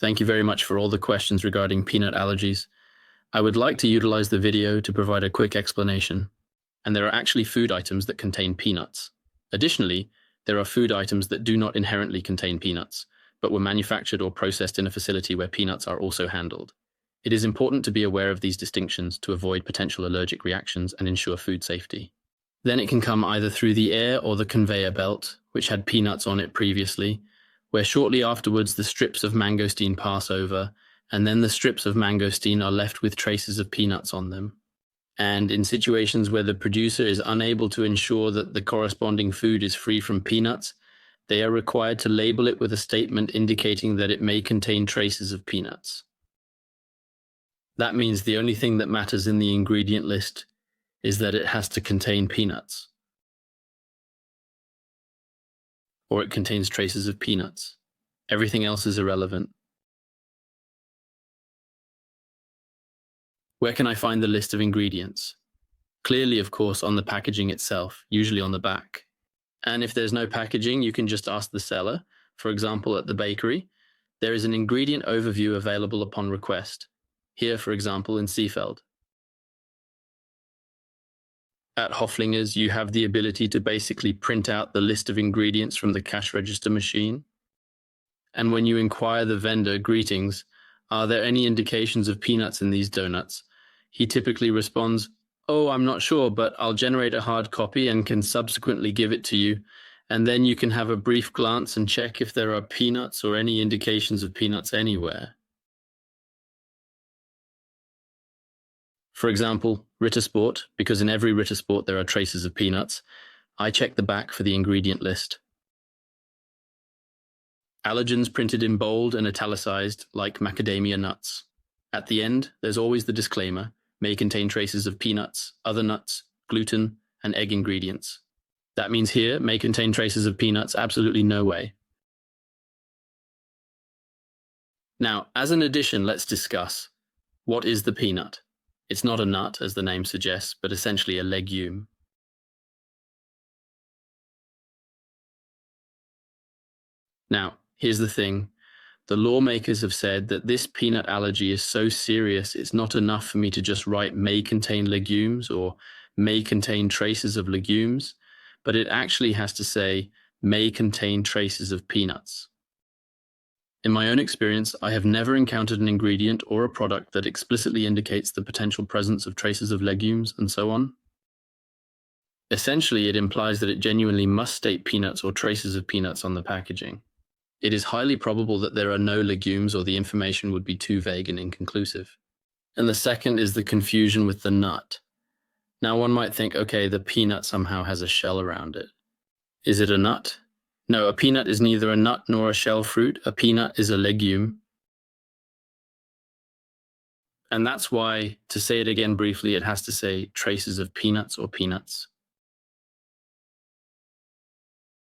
Thank you very much for all the questions regarding peanut allergies. I would like to utilize the video to provide a quick explanation. And there are actually food items that contain peanuts. Additionally, there are food items that do not inherently contain peanuts, but were manufactured or processed in a facility where peanuts are also handled. It is important to be aware of these distinctions to avoid potential allergic reactions and ensure food safety. Then it can come either through the air or the conveyor belt, which had peanuts on it previously, where shortly afterwards the strips of mangosteen pass over, and then the strips of mangosteen are left with traces of peanuts on them. And in situations where the producer is unable to ensure that the corresponding food is free from peanuts, they are required to label it with a statement indicating that it may contain traces of peanuts. That means the only thing that matters in the ingredient list is that it has to contain peanuts, or it contains traces of peanuts. Everything else is irrelevant. Where can I find the list of ingredients? Clearly, of course, on the packaging itself, usually on the back. And if there's no packaging, you can just ask the seller. For example, at the bakery, there is an ingredient overview available upon request. Here, for example, in Seefeld. At Hoflinger's, you have the ability to basically print out the list of ingredients from the cash register machine. And when you inquire the vendor, "Greetings, are there any indications of peanuts in these donuts?" he typically responds, "Oh, I'm not sure, but I'll generate a hard copy and can subsequently give it to you. And then you can have a brief glance and check if there are peanuts or any indications of peanuts anywhere." For example, Ritter Sport, because in every Ritter Sport there are traces of peanuts, I check the back for the ingredient list. Allergens printed in bold and italicized like macadamia nuts. At the end, there's always the disclaimer, may contain traces of peanuts, other nuts, gluten, and egg ingredients. That means here, may contain traces of peanuts, absolutely no way. Now, as an addition, let's discuss, what is the peanut? It's not a nut, as the name suggests, but essentially a legume. Now, here's the thing. The lawmakers have said that this peanut allergy is so serious, it's not enough for me to just write may contain legumes or may contain traces of legumes, but it actually has to say may contain traces of peanuts. In my own experience, I have never encountered an ingredient or a product that explicitly indicates the potential presence of traces of legumes and so on. Essentially, it implies that it genuinely must state peanuts or traces of peanuts on the packaging. It is highly probable that there are no legumes or the information would be too vague and inconclusive. And the second is the confusion with the nut. Now one might think, okay, the peanut somehow has a shell around it. Is it a nut? No, a peanut is neither a nut nor a shell fruit. A peanut is a legume. And that's why, to say it again briefly, it has to say traces of peanuts or peanuts.